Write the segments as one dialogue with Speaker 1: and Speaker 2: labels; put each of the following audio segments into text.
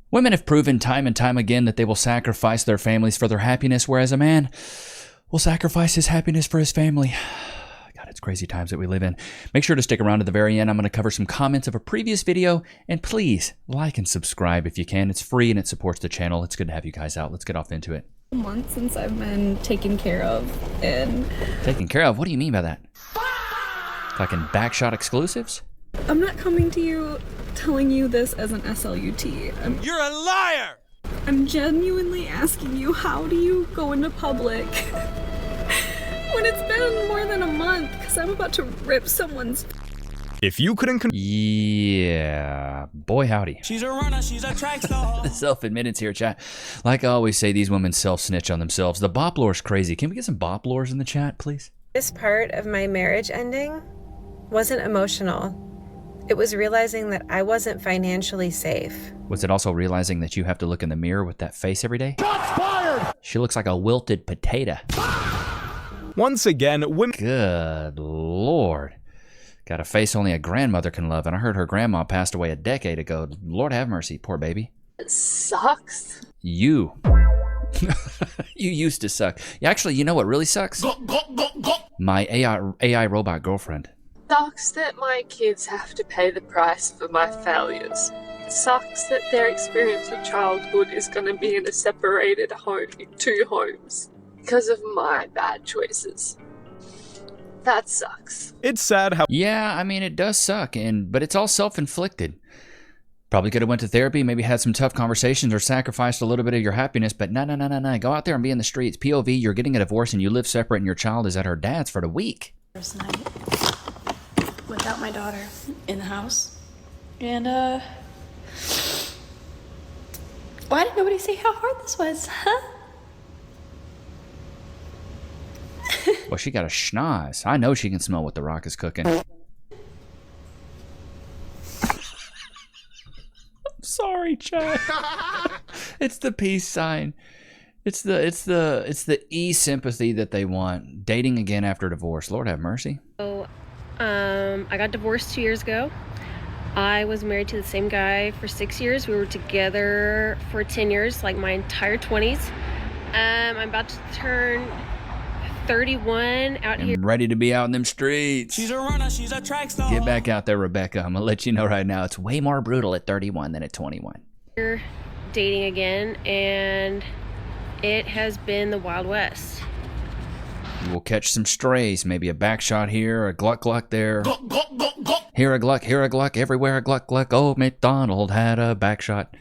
Speaker 1: Women have proven time and time again that they will sacrifice their families for their happiness, whereas a man will sacrifice his happiness for his family. God, it's crazy times that we live in. Make sure to stick around to the very end. I'm going to cover some comments of a previous video, and please like and subscribe if you can. It's free and it supports the channel. It's good to have you guys out. Let's get off into it.
Speaker 2: A month since I've been taken care of, and...
Speaker 1: Taken care of? What do you mean by that? Like in backshot exclusives?
Speaker 2: I'm not coming to you telling you this as an SLUT.
Speaker 3: You're a liar!
Speaker 2: I'm genuinely asking you, how do you go into public when it's been more than a month? Because I'm about to rip someone's...
Speaker 3: If you couldn't...
Speaker 1: Yeah, boy howdy.
Speaker 3: She's a runner, she's a track star.
Speaker 1: The self-admittance here, chat. Like I always say, these women self-snitch on themselves. The bop lore's crazy. Can we get some bop lores in the chat, please?
Speaker 4: This part of my marriage ending wasn't emotional. It was realizing that I wasn't financially safe.
Speaker 1: Was it also realizing that you have to look in the mirror with that face every day? Shots fired! She looks like a wilted potato.
Speaker 3: Once again, women...
Speaker 1: Good Lord. Got a face only a grandmother can love, and I heard her grandma passed away a decade ago. Lord have mercy, poor baby.
Speaker 5: It sucks.
Speaker 1: You. You used to suck. Actually, you know what really sucks? My AI robot girlfriend.
Speaker 5: Sucks that my kids have to pay the price for my failures. It sucks that their experience of childhood is going to be in a separated home, in two homes, because of my bad choices. That sucks.
Speaker 3: It's sad how...
Speaker 1: Yeah, I mean, it does suck, but it's all self-inflicted. Probably could have went to therapy, maybe had some tough conversations or sacrificed a little bit of your happiness, but no. Go out there and be in the streets. POV, you're getting a divorce and you live separate and your child is at her dad's for the week.
Speaker 6: First night without my daughter in the house. And, why did nobody say how hard this was, huh?
Speaker 1: Well, she got a schnoz. I know she can smell what the Rock is cooking. Sorry, Chad. It's the peace sign. It's the e-sympathy that they want. Dating again after divorce. Lord have mercy.
Speaker 7: So, I got divorced 2 years ago. I was married to the same guy for 6 years. We were together for 10 years, like my entire 20s. I'm about to turn 31 out here.
Speaker 1: I'm ready to be out in them streets.
Speaker 3: She's a runner, she's a track star.
Speaker 1: Get back out there, Rebecca. I'm gonna let you know right now, it's way more brutal at 31 than at 21.
Speaker 7: We're dating again, and it has been the Wild West.
Speaker 1: We'll catch some strays, maybe a back shot here, a gluck there. Here a gluck, everywhere a gluck. Oh, McDonald had a back shot.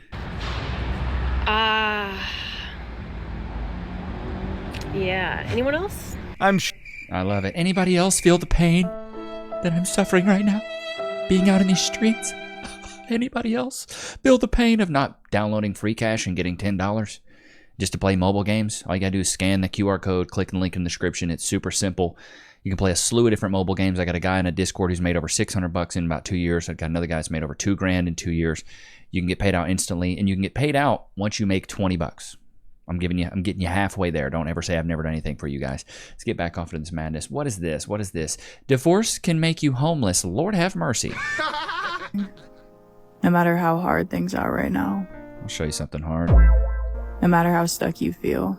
Speaker 7: Yeah. Anyone else?
Speaker 1: I love it. Anybody else feel the pain that I'm suffering right now? Being out in these streets? Anybody else feel the pain of not downloading free cash and getting $10 just to play mobile games? All you gotta do is scan the QR code, click the link in the description. It's super simple. You can play a slew of different mobile games. I got a guy in a Discord who's made over $600 in about 2 years. I've got another guy that's made over $2,000 in 2 years. You can get paid out instantly, and you can get paid out once you make $20. I'm getting you halfway there. Don't ever say I've never done anything for you guys. Let's get back off into this madness. What is this? What is this? Divorce can make you homeless. Lord have mercy.
Speaker 8: No matter how hard things are right now.
Speaker 1: I'll show you something hard.
Speaker 8: No matter how stuck you feel.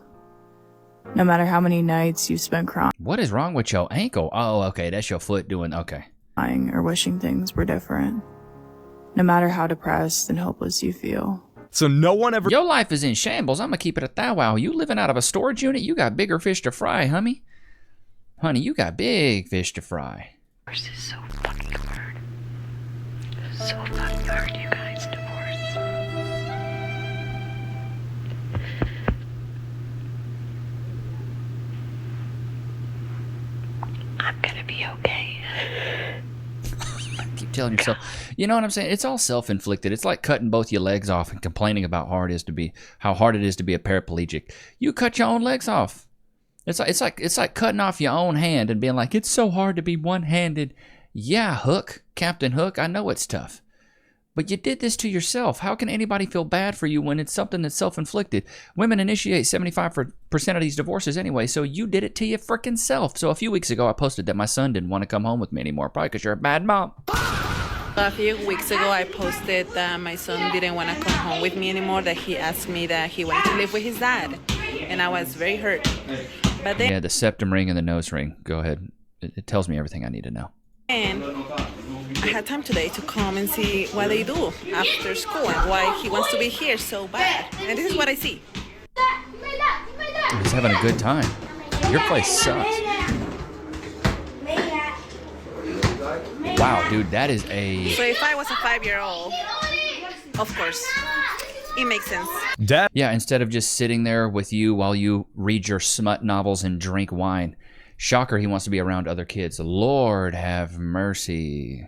Speaker 8: No matter how many nights you've spent
Speaker 1: What is wrong with your ankle? Oh, okay. That's your foot doing, okay.
Speaker 8: crying or wishing things were different. No matter how depressed and hopeless you feel.
Speaker 3: So no one ever...
Speaker 1: Your life is in shambles. I'm gonna keep it a thou wow. You living out of a storage unit? You got bigger fish to fry, honey. Honey, you got big fish to fry.
Speaker 6: Divorce is so fucking hard. So fucking hard, you guys. Divorce. I'm gonna be okay.
Speaker 1: Keep telling yourself, you know what I'm saying? It's all self-inflicted. It's like cutting both your legs off and complaining about how hard it is to be a paraplegic. You cut your own legs off. It's like cutting off your own hand and being like, it's so hard to be one-handed. Yeah, Hook, Captain Hook, I know it's tough. But you did this to yourself. How can anybody feel bad for you when it's something that's self-inflicted? Women initiate 75% of these divorces anyway, so you did it to your frickin' self. So a few weeks ago, I posted that my son didn't want to come home with me anymore, probably because you're a bad mom.
Speaker 9: A few weeks ago, I posted that my son didn't want to come home with me anymore, that he asked me that he wanted to live with his dad. And I was very hurt. But then,
Speaker 1: Yeah, the septum ring and the nose ring. Go ahead. It tells me everything I need to know.
Speaker 9: and I had time today to come and see what they do after school and why he wants to be here so bad. And this is what I see.
Speaker 1: He's having a good time. Your place sucks. Wow, dude, that is a...
Speaker 9: So if I was a 5-year-old, of course, it makes sense.
Speaker 3: Dad.
Speaker 1: Yeah, instead of just sitting there with you while you read your smut novels and drink wine. Shocker, he wants to be around other kids. Lord have mercy.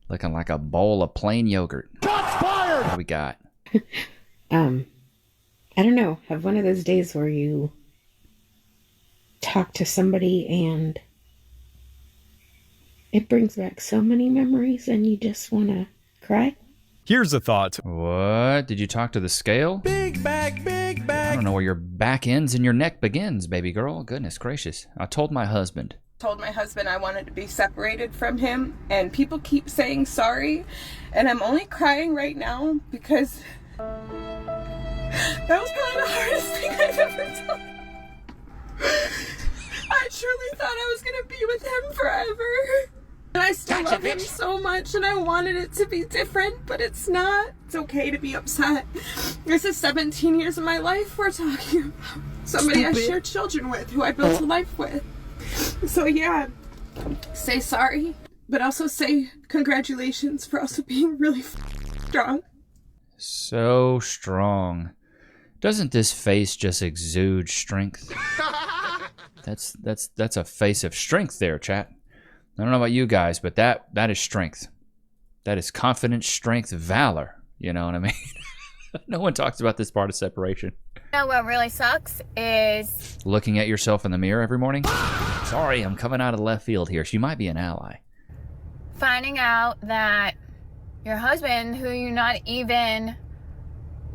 Speaker 1: Looking like a bowl of plain yogurt. Shots fired! What do we got?
Speaker 10: I don't know. Have one of those days where you talk to somebody and it brings back so many memories and you just want to cry.
Speaker 3: Here's a thought.
Speaker 1: What? Did you talk to the scale?
Speaker 3: Big back, big back.
Speaker 1: I don't know where your back ends and your neck begins, baby girl. Goodness gracious. I told my husband.
Speaker 11: Told my husband I wanted to be separated from him, and people keep saying sorry, and I'm only crying right now because that was probably the hardest thing I've ever done. I truly thought I was going to be with him forever. And I still love him so much, and I wanted it to be different, but it's not. It's okay to be upset. This is 17 years of my life we're talking about. Somebody I shared children with, who I built a life with. So yeah, say sorry, but also say congratulations for also being really strong.
Speaker 1: So strong. Doesn't this face just exude strength? That's a face of strength there, chat. I don't know about you guys, but that is strength. That is confidence, strength, valor. You know what I mean? No one talks about this part of separation.
Speaker 12: You know what really sucks is
Speaker 1: Looking at yourself in the mirror every morning? Sorry, I'm coming out of left field here. She might be an ally.
Speaker 12: finding out that your husband, who you not even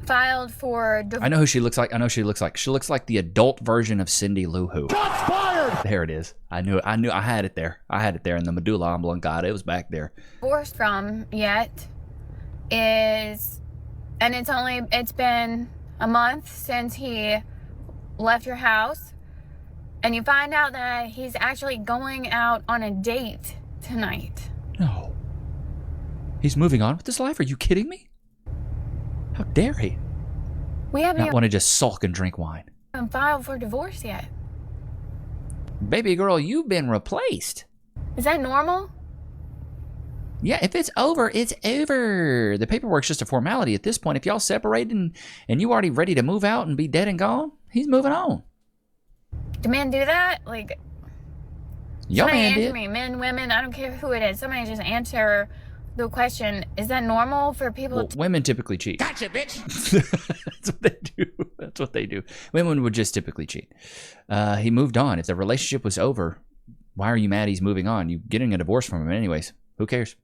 Speaker 12: filed for divorce.
Speaker 1: I know who she looks like. I know she looks like. She looks like the adult version of Cindy Lou Who. Shots fired! There it is. I knew it. I had it there. I had it there in the medulla oblongata. It was back there.
Speaker 12: Divorced from yet is, and it's been a month since he left your house, and you find out that he's actually going out on a date tonight.
Speaker 1: No. He's moving on with his life? Are you kidding me? How dare he?
Speaker 12: We haven't
Speaker 1: Not want to just sulk and drink wine.
Speaker 12: even filed for divorce yet.
Speaker 1: Baby girl, you've been replaced.
Speaker 12: Is that normal?
Speaker 1: Yeah, if it's over, it's over. The paperwork's just a formality at this point. If y'all separated and you already ready to move out and be dead and gone, he's moving on.
Speaker 12: Do men do that? Like,
Speaker 1: Your
Speaker 12: somebody
Speaker 1: man
Speaker 12: answer
Speaker 1: did.
Speaker 12: me. Men, women, I don't care who it is. Somebody just answer the question. Is that normal for people
Speaker 1: Well,
Speaker 12: to...
Speaker 1: women typically cheat.
Speaker 12: Gotcha, bitch!
Speaker 1: That's what they do. That's what they do. Women would just typically cheat. He moved on. If the relationship was over, why are you mad he's moving on? You're getting a divorce from him anyways. Who cares?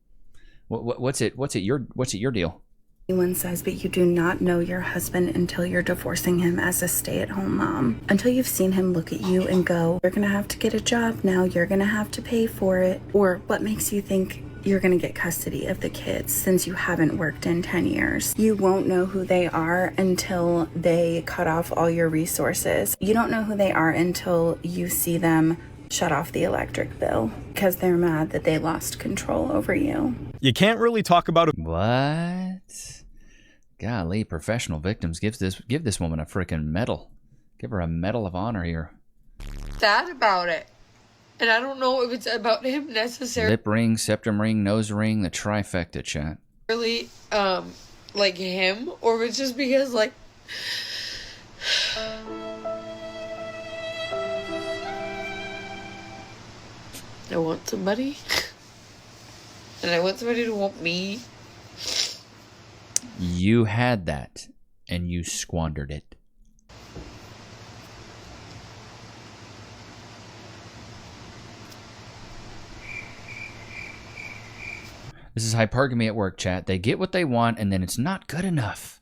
Speaker 1: What's your deal?
Speaker 13: Anyone says, but you do not know your husband until you're divorcing him as a stay-at-home mom. Until you've seen him look at you and go, you're gonna have to get a job now, you're gonna have to pay for it. Or what makes you think you're gonna get custody of the kids since you haven't worked in 10 years? You won't know who they are until they cut off all your resources. You don't know who they are until you see them shut off the electric bill because they're mad that they lost control over you.
Speaker 3: You can't really talk about it.
Speaker 1: What? Golly, professional victims. Give this woman a freaking medal. Give her a medal of honor here.
Speaker 14: Sad about it. And I don't know if it's about him necessarily,
Speaker 1: Lip ring, septum ring, nose ring, the trifecta, chat.
Speaker 14: like him, or if it's just because, like, I want somebody. And I want somebody to want me.
Speaker 1: You had that, and you squandered it. This is hypergamy at work, chat. They get what they want, and then it's not good enough.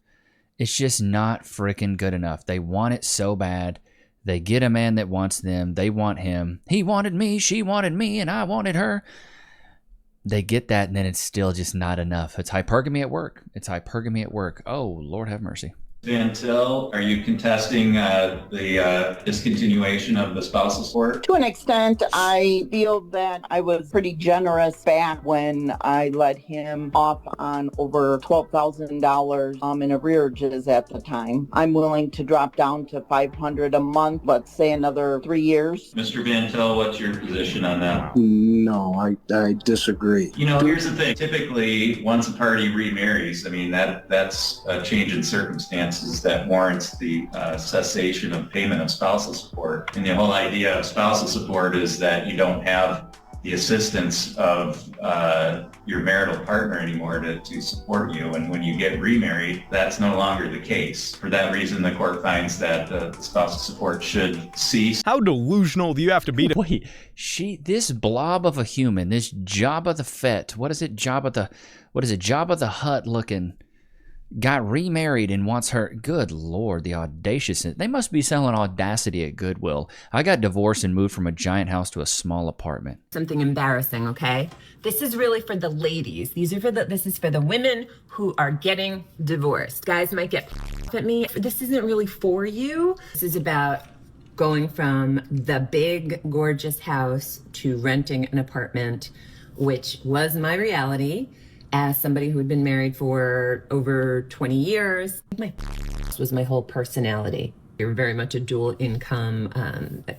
Speaker 1: It's just not freaking good enough. They want it so bad. They get a man that wants them. They want him. He wanted me, she wanted me, and I wanted her. they get that, and then it's still just not enough. It's hypergamy at work. It's hypergamy at work. Oh, Lord have mercy.
Speaker 15: Van Til, are you contesting the discontinuation of the spousal support?
Speaker 16: To an extent, I feel that I was pretty generous back when I let him off on over $12,000 in arrearages at the time. I'm willing to drop down to $500 a month, let's say another 3 years.
Speaker 15: Mr. Van Til, what's your position on that?
Speaker 17: No, I disagree.
Speaker 15: You know, here's the thing. Typically, once a party remarries, I mean, that's a change in circumstances that warrants the cessation of payment of spousal support. And the whole idea of spousal support is that you don't have the assistance of your marital partner anymore to support you. And when you get remarried, that's no longer the case. For that reason, the court finds that the spousal support should cease.
Speaker 3: How delusional do you have to be to—
Speaker 1: Wait, this blob of a human, this Jabba the Fett, what is it, Jabba the Hutt looking, got remarried and wants her. Good Lord, the audaciousness. They must be selling Audacity at Goodwill. I got divorced and moved from a giant house to a small apartment.
Speaker 18: Something embarrassing, okay? This is really for the ladies. This is for the women who are getting divorced. Guys might get at me. This isn't really for you. This is about going from the big, gorgeous house to renting an apartment, which was my reality. As somebody who had been married for over 20 years, this was my whole personality. We were very much a dual income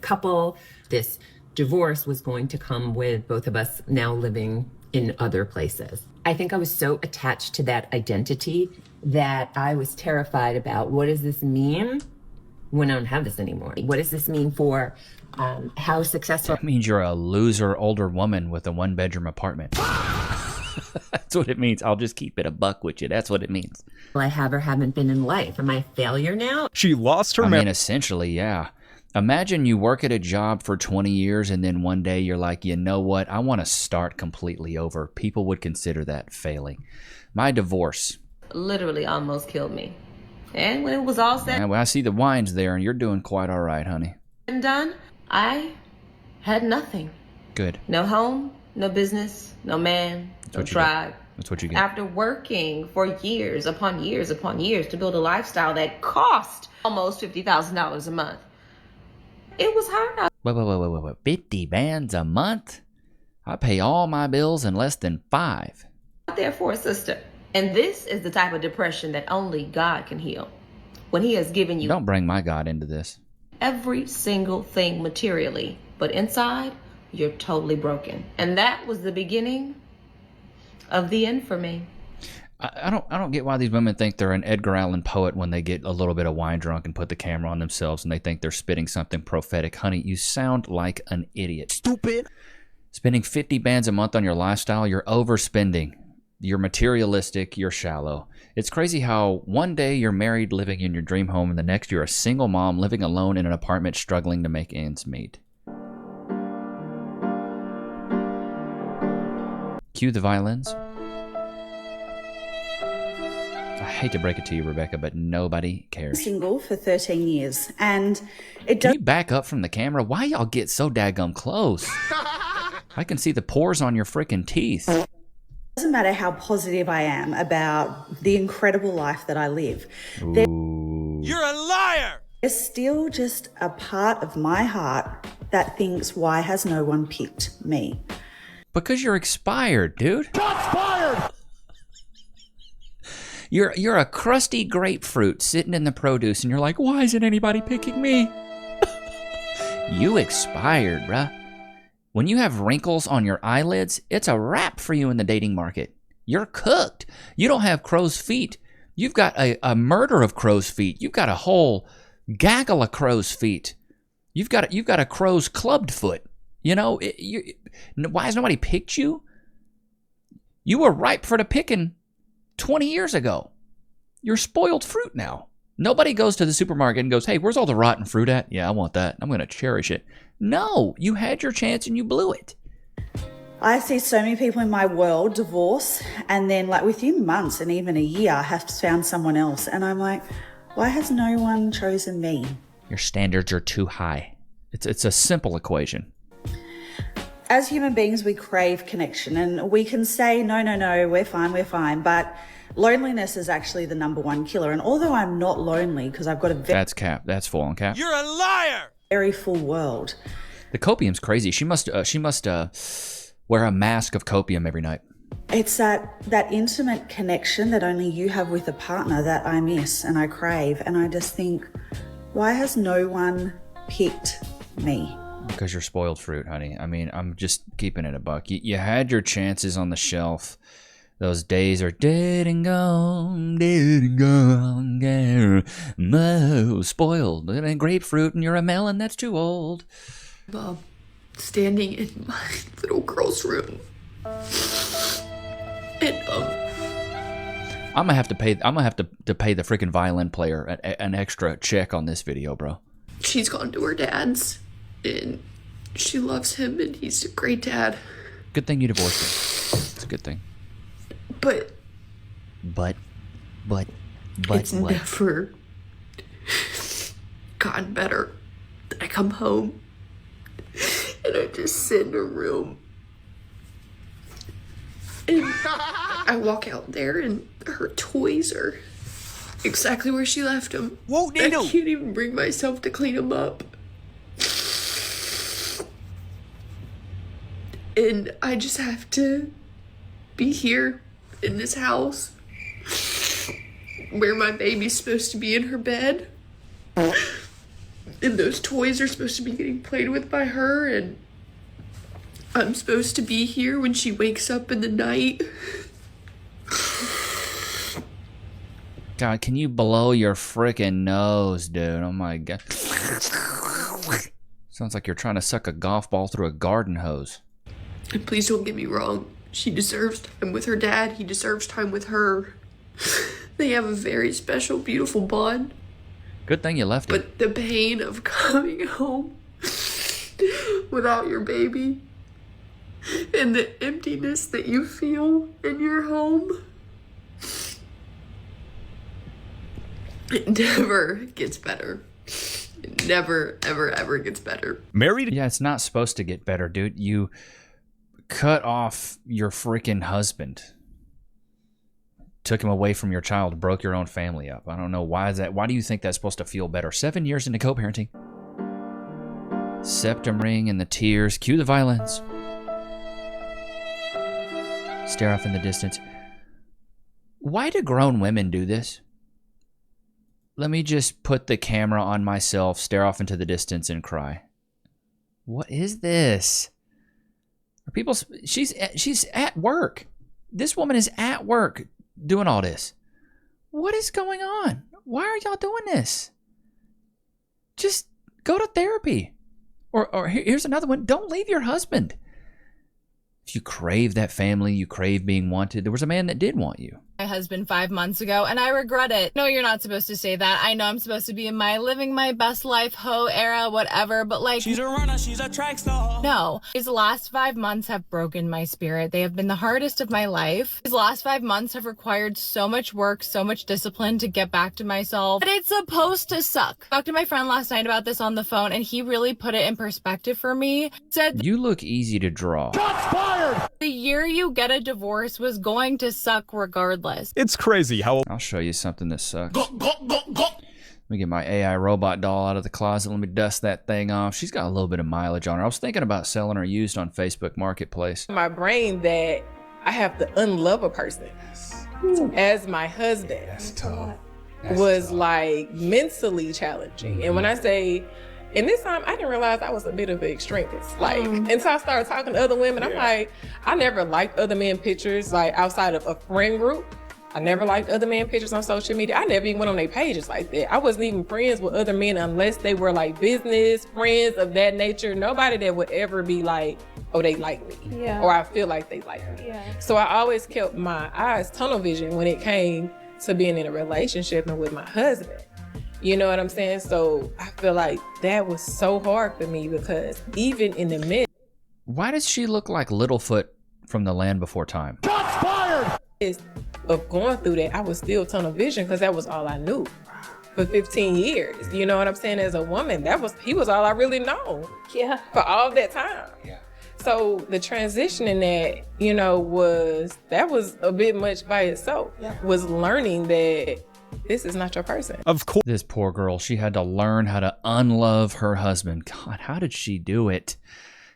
Speaker 18: couple. This divorce was going to come with both of us now living in other places. I think I was so attached to that identity that I was terrified about, what does this mean when I don't have this anymore? What does this mean for how successful?
Speaker 1: That means you're a loser older woman with a one-bedroom apartment. That's what it means. I'll just keep it a buck with you. That's what it means.
Speaker 18: I have or haven't been in life. Am I a failure now?
Speaker 3: She lost her
Speaker 1: I mean, essentially, yeah. Imagine you work at a job for 20 years and then one day you're like, you know what? I want to start completely over. People would consider that failing. My divorce
Speaker 14: Literally almost killed me. And when it was all said
Speaker 1: well, I see the wines there, and you're doing quite all right, honey.
Speaker 14: and done, I had nothing.
Speaker 1: Good.
Speaker 14: No home, no business, no man, no tribe.
Speaker 1: That's what you get.
Speaker 14: After working for years upon years upon years to build a lifestyle that cost almost $50,000 a month, it was hard.
Speaker 1: Wait. 50 bands a month? I pay all my bills in less than 5.
Speaker 14: Out there for a sister. And this is the type of depression that only God can heal. When he has given you
Speaker 1: Don't bring my God into this.
Speaker 14: every single thing materially, but inside, you're totally broken. And that was the beginning of the end for me.
Speaker 1: I don't get why these women think they're an Edgar Allan Poe when they get a little bit of wine drunk and put the camera on themselves and they think they're spitting something prophetic. Honey, you sound like an idiot.
Speaker 3: Stupid.
Speaker 1: Spending 50 bands a month on your lifestyle, you're overspending. You're materialistic, you're shallow. It's crazy how one day you're married living in your dream home and the next you're a single mom living alone in an apartment struggling to make ends meet. Cue the violins. I hate to break it to you, Rebecca, but nobody cares.
Speaker 13: Single for 13 years, and it
Speaker 1: Can you back up from the camera? Why y'all get so daggum close? I can see the pores on your freaking teeth.
Speaker 13: doesn't matter how positive I am about the incredible life that I live. You're
Speaker 3: a liar!
Speaker 13: There's still just a part of my heart that thinks, why has no one picked me?
Speaker 1: Because you're expired, dude.
Speaker 3: Shots fired!
Speaker 1: You're a crusty grapefruit sitting in the produce, and you're like, why isn't anybody picking me? You expired, bruh. When you have wrinkles on your eyelids, it's a wrap for you in the dating market. You're cooked. You don't have crow's feet. You've got a murder of crow's feet. You've got a whole gaggle of crow's feet. You've got a crow's clubbed foot. You know, why has nobody picked you? You were ripe for the picking 20 years ago. You're spoiled fruit now. Nobody goes to the supermarket and goes, hey, where's all the rotten fruit at? Yeah, I want that. I'm going to cherish it. No, you had your chance and you blew it.
Speaker 13: I see so many people in my world divorce, and then like within months and even a year have found someone else. And I'm like, why has no one chosen me?
Speaker 1: Your standards are too high. It's a simple equation.
Speaker 19: As human beings, we crave connection, and we can say, no, we're fine, but loneliness is actually the #1 killer. And although I'm not lonely, because I've got a
Speaker 1: That's cap. That's full on cap.
Speaker 3: You're a liar!
Speaker 19: very full world.
Speaker 1: The copium's crazy. She must wear a mask of copium every night.
Speaker 19: It's that intimate connection that only you have with a partner that I miss and I crave. And I just think, why has no one picked me?
Speaker 1: Because you're spoiled fruit, honey. I mean, I'm just keeping it a buck. You had your chances on the shelf. Those days are dead and gone, yeah. No, spoiled. And a grapefruit and you're a melon that's too old.
Speaker 20: Bob, standing in my little girl's room. And
Speaker 1: I'm gonna have to pay the freaking violin player an extra check on this video, bro.
Speaker 20: she's gone to her dad's, and she loves him, and he's a great dad.
Speaker 1: Good thing you divorced him. It's a good thing.
Speaker 20: But it's
Speaker 1: what?
Speaker 20: never gotten better. I come home and I just sit in a room and I walk out there and her toys are exactly where she left them.
Speaker 3: Whoa,
Speaker 20: I can't even bring myself to clean them up. And I just have to be here in this house where my baby's supposed to be in her bed. And those toys are supposed to be getting played with by her, and I'm supposed to be here when she wakes up in the night.
Speaker 1: God, can you blow your freaking nose, dude? Oh my God. Sounds like you're trying to suck a golf ball through a garden hose.
Speaker 20: And please don't get me wrong. She deserves time with her dad. He deserves time with her. They have a very special, beautiful bond.
Speaker 1: Good thing you left him.
Speaker 20: But the pain of coming home without your baby and the emptiness that you feel in your home, it never gets better. It never, ever, ever gets better.
Speaker 3: Married?
Speaker 1: Yeah, it's not supposed to get better, dude. You cut off your freaking husband. Took him away from your child, broke your own family up. I don't know, why is that? Why do you think that's supposed to feel better? 7 years into co-parenting. Septum ring and the tears. Cue the violins. Stare off in the distance. Why do grown women do this? Let me just put the camera on myself, stare off into the distance, and cry. What is this? Are people? She's at work. This woman is at work doing all this. What is going on? Why are y'all doing this? Just go to therapy. Or here's another one. Don't leave your husband. If you crave that family, you crave being wanted. There was a man that did want you.
Speaker 21: My husband 5 months ago, and I regret it. No, you're not supposed to say that. I know I'm supposed to be in my living my best life, hoe era, whatever, but like...
Speaker 3: She's a runner, she's a track star.
Speaker 21: No. These last 5 months have broken my spirit. They have been the hardest of my life. These last 5 months have required so much work, so much discipline to get back to myself. But it's supposed to suck. I talked to my friend last night about this on the phone, and he really put it in perspective for me. Said,
Speaker 1: you look easy to draw.
Speaker 3: Shots fired!
Speaker 21: The year you get a divorce was going to suck regardless.
Speaker 3: It's crazy how...
Speaker 1: I'll show you something that sucks. Let me get my AI robot doll out of the closet. Let me dust that thing off. She's got a little bit of mileage on her. I was thinking about selling her used on Facebook Marketplace.
Speaker 22: My brain that I have to unlove a person as my husband was like mentally challenging. And when I say... And this time, I didn't realize I was a bit of an extremist. Like, until I started talking to other women, I'm like, I never liked other men pictures, like, outside of a friend group. I never liked other men pictures on social media. I never even went on their pages like that. I wasn't even friends with other men unless they were, like, business friends of that nature. Nobody that would ever be like, oh, they like me. Yeah. Or I feel like they like me. Yeah. So I always kept my eyes tunnel vision when it came to being in a relationship and with my husband. You know what I'm saying? So I feel like that was so hard for me because even in the midst...
Speaker 1: Why does she look like Littlefoot from The Land Before Time?
Speaker 3: Shots fired!
Speaker 22: Of going through that, I was still tunnel vision because that was all I knew for 15 years. You know what I'm saying? As a woman, he was all I really know. Yeah. For all that time. Yeah. So the transition in that, you know, was a bit much by itself. Was learning that this is not your person.
Speaker 3: Of course.
Speaker 1: This poor girl, she had to learn how to unlove her husband. God, how did she do it?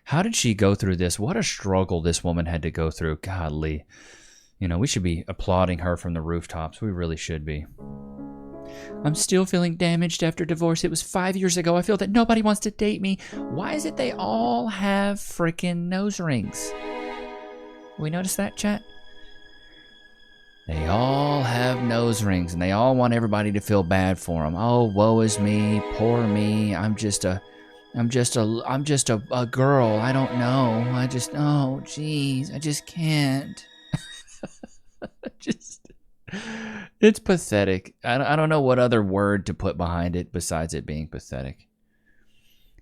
Speaker 1: How did she go through this? What a struggle this woman had to go through. Godly. You know, we should be applauding her from the rooftops. We really should be. I'm still feeling damaged after divorce. It was 5 years ago. I feel that nobody wants to date me. Why is it they all have freaking nose rings? We notice that, chat? They all have nose rings, and they all want everybody to feel bad for them. Oh, woe is me, poor me. I'm just a girl. I don't know. Oh, geez, I just can't. It's pathetic. I don't know what other word to put behind it besides it being pathetic.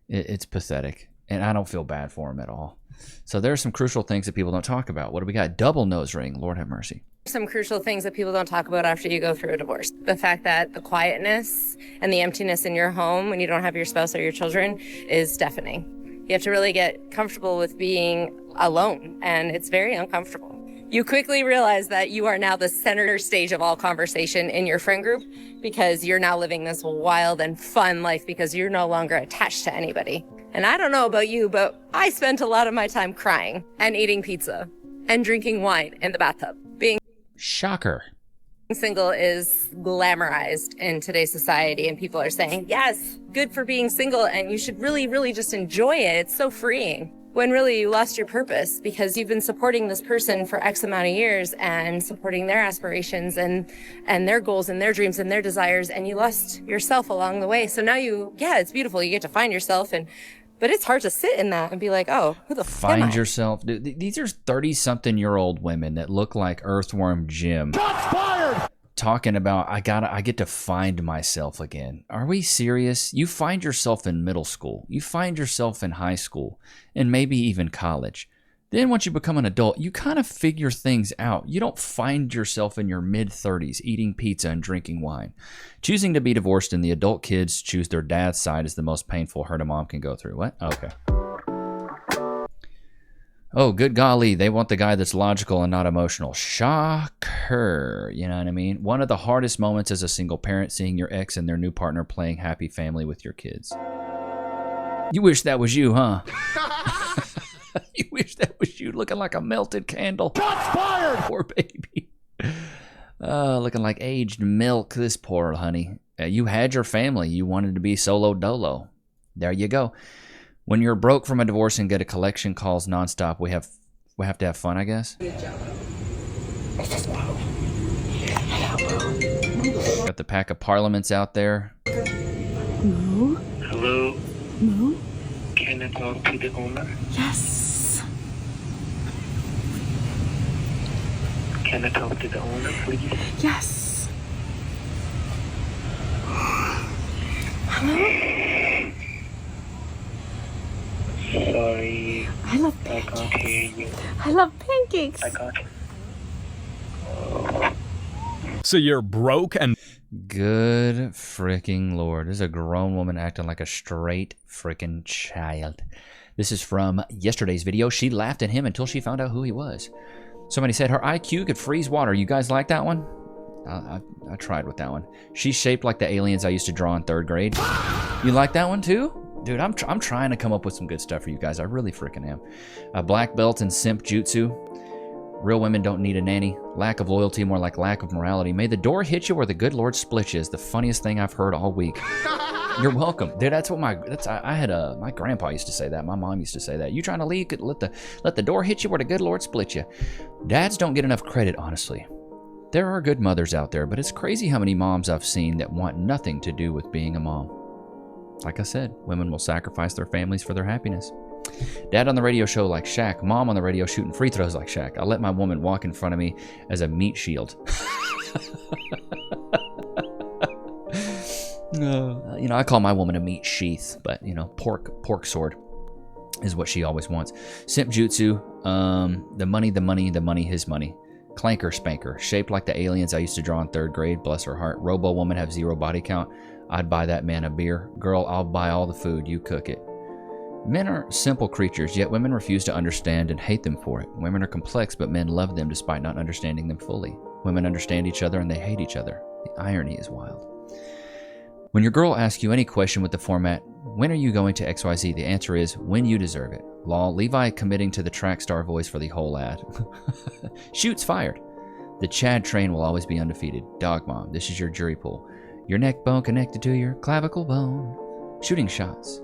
Speaker 1: It's pathetic, and I don't feel bad for him at all. So there are some crucial things that people don't talk about. What do we got? Double nose ring. Lord have mercy.
Speaker 2: Some crucial things that people don't talk about after you go through a divorce. The fact that the quietness and the emptiness in your home when you don't have your spouse or your children is deafening. You have to really get comfortable with being alone, and it's very uncomfortable. You quickly realize that you are now the center stage of all conversation in your friend group because you're now living this wild and fun life because you're no longer attached to anybody. And I don't know about you, but I spent a lot of my time crying and eating pizza and drinking wine in the bathtub. Being
Speaker 1: shocker.
Speaker 2: Single is glamorized in today's society, and people are saying, yes, good for being single, and you should really, really just enjoy it. It's so freeing. When really you lost your purpose because you've been supporting this person for X amount of years and supporting their aspirations and their goals and their dreams and their desires, and you lost yourself along the way. So now it's beautiful. You get to find yourself, but it's hard to sit in that and be like, oh, who the fuck am I?
Speaker 1: Find yourself. Dude, these are 30-something-year-old women that look like Earthworm Jim.
Speaker 3: Shots fired!
Speaker 1: Talking about, I get to find myself again. Are we serious? You find yourself in middle school. You find yourself in high school and maybe even college. Then once you become an adult, you kind of figure things out. You don't find yourself in your mid-30s eating pizza and drinking wine. Choosing to be divorced and the adult kids choose their dad's side is the most painful hurt a mom can go through. What? Okay. Oh, good golly, they want the guy that's logical and not emotional. Shocker. You know what I mean? One of the hardest moments as a single parent, seeing your ex and their new partner playing happy family with your kids. You wish that was you, huh? You wish that was you, looking like a melted candle.
Speaker 3: Shots fired!
Speaker 1: Poor baby. Looking like aged milk, this poor honey. You had your family. You wanted to be solo dolo. There you go. When you're broke from a divorce and get a collection calls nonstop, we have to have fun, I guess. Got the pack of parliaments out there.
Speaker 4: Moo? Hello? Moo? Can I talk to the owner?
Speaker 19: Yes.
Speaker 4: Can I talk to the owner, please?
Speaker 19: Yes. Hello?
Speaker 4: Sorry.
Speaker 19: I love
Speaker 4: pancakes. I can't hear you.
Speaker 19: I love pancakes.
Speaker 4: I can't.
Speaker 3: So you're broke and...
Speaker 1: Good freaking Lord. This is a grown woman acting like a straight freaking child. This is from yesterday's video. She laughed at him until she found out who he was. Somebody said her IQ could freeze water. You guys like that one? I tried with that one. She's shaped like the aliens I used to draw in 3rd grade. You like that one too? Dude, I'm trying to come up with some good stuff for you guys. I really freaking am. A black belt in simp jutsu. Real women don't need a nanny. Lack of loyalty, more like lack of morality. May the door hit you or the good Lord split you is the funniest thing I've heard all week. You're welcome. Dude, that's what my grandpa used to say that. My mom used to say that. You trying to leave, let the door hit you or the good Lord split you. Dads don't get enough credit, honestly. There are good mothers out there, but it's crazy how many moms I've seen that want nothing to do with being a mom. Like I said, women will sacrifice their families for their happiness. Dad on the radio show like Shaq. Mom on the radio shooting free throws like Shaq. I let my woman walk in front of me as a meat shield. I call my woman a meat sheath, but, pork sword is what she always wants. Simp jutsu, the money, his money. Clanker spanker, shaped like the aliens I used to draw in 3rd grade, bless her heart. Robo woman have 0 body count. I'd buy that man a beer. Girl, I'll buy all the food, you cook it. Men are simple creatures, yet women refuse to understand and hate them for it. Women are complex, but men love them despite not understanding them fully. Women understand each other and they hate each other. The irony is wild. When your girl asks you any question with the format, when are you going to XYZ? The answer is, when you deserve it. Lol, Levi committing to the track star voice for the whole ad. Shoots fired. The Chad train will always be undefeated. Dog mom, this is your jury pool. Your neck bone connected to your clavicle bone. Shooting shots.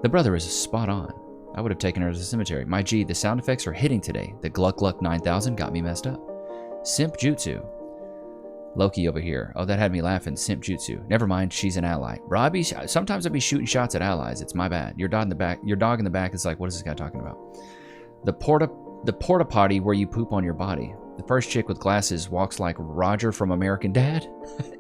Speaker 1: The brother is spot on. I would have taken her as a cemetery. My G, the sound effects are hitting today. The Gluck Gluck 9000 got me messed up. Simp Jutsu. Loki over here. Oh, that had me laughing. Simp Jutsu. Never mind, she's an ally. Robbie, sometimes I'd be shooting shots at allies. It's my bad. Your dog in the back is like, what is this guy talking about? The porta potty where you poop on your body. The first chick with glasses walks like Roger from American Dad.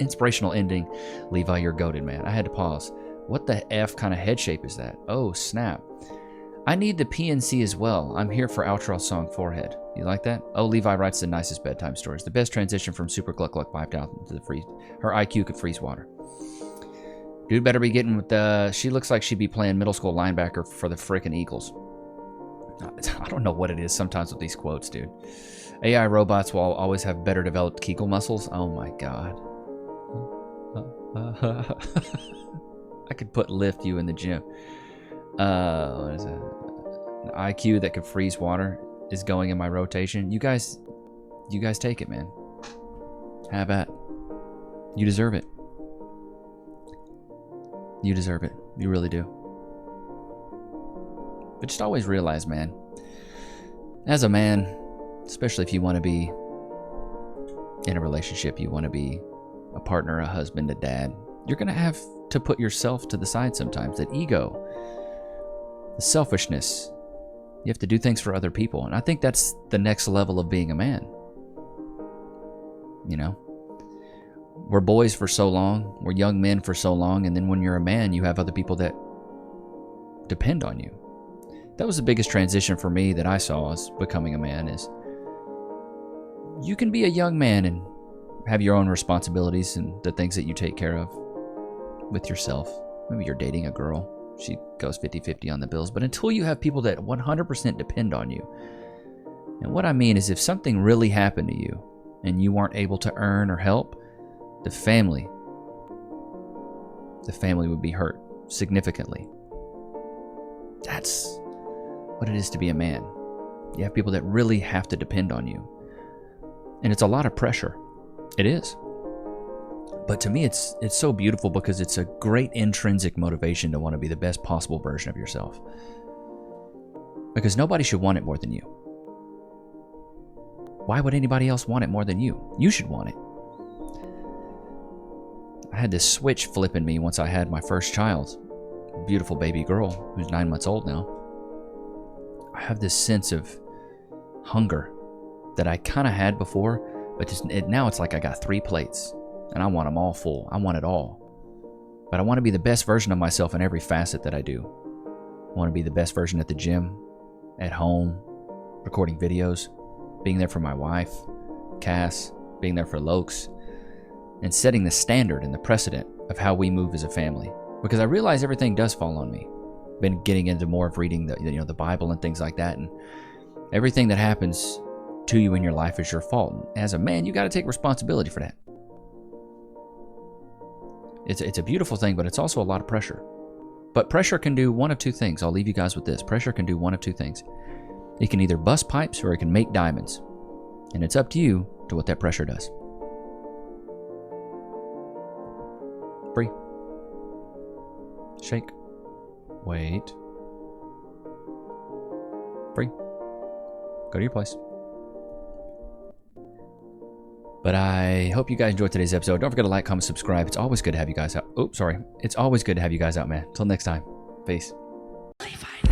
Speaker 1: Inspirational ending. Levi, you're goated, man. I had to pause. What the F kind of head shape is that? Oh, snap. I need the PNC as well. I'm here for outro song Forehead. You like that? Oh, Levi writes the nicest bedtime stories. The best transition from Super Gluck Gluck piped out to the freeze. Her IQ could freeze water. Dude better be getting with the... She looks like she'd be playing middle school linebacker for the frickin' Eagles. I don't know what it is sometimes with these quotes, dude. AI robots will always have better developed Kegel muscles. Oh my god. I could put lift you in the gym. What is it? An IQ that could freeze water is going in my rotation. You guys take it, man. Have at. You deserve it. You deserve it. You really do. But just always realize, man, as a man, especially if you want to be in a relationship, you want to be a partner, a husband, a dad, you're going to have to put yourself to the side sometimes. That ego, the selfishness, you have to do things for other people. And I think that's the next level of being a man. You know, we're boys for so long, we're young men for so long, and then when you're a man, you have other people that depend on you. That was the biggest transition for me that I saw as becoming a man, is you can be a young man and have your own responsibilities and the things that you take care of with yourself. Maybe you're dating a girl, she goes 50-50 on the bills, but until you have people that 100% depend on you. And what I mean is, if something really happened to you and you weren't able to earn or help, the family would be hurt significantly. That's what it is to be a man. You have people that really have to depend on you. And it's a lot of pressure. It is. But to me, it's so beautiful because it's a great intrinsic motivation to want to be the best possible version of yourself. Because nobody should want it more than you. Why would anybody else want it more than you? You should want it. I had this switch flip in me once I had my first child. A beautiful baby girl who's 9 months old now. I have this sense of hunger that I kind of had before, but now it's like I got 3 plates and I want them all full. I want it all. But I want to be the best version of myself in every facet that I do. I want to be the best version at the gym, at home, recording videos, being there for my wife, Cass, being there for Lokes, and setting the standard and the precedent of how we move as a family. Because I realize everything does fall on me. Been getting into more of reading the Bible and things like that, and everything that happens to you in your life is your fault. And as a man, you got to take responsibility for that. It's a beautiful thing, but it's also a lot of pressure. But pressure can do one of two things. I'll leave you guys with this. Pressure can do one of two things. It can either bust pipes or it can make diamonds. And it's up to you to what that pressure does. Free. Shake. Wait. Free. Go to your place. But I hope you guys enjoyed today's episode. Don't forget to like, comment, subscribe. It's always good to have you guys out. Oh, sorry. It's always good to have you guys out, man. Until next time. Peace. Levi Nichs.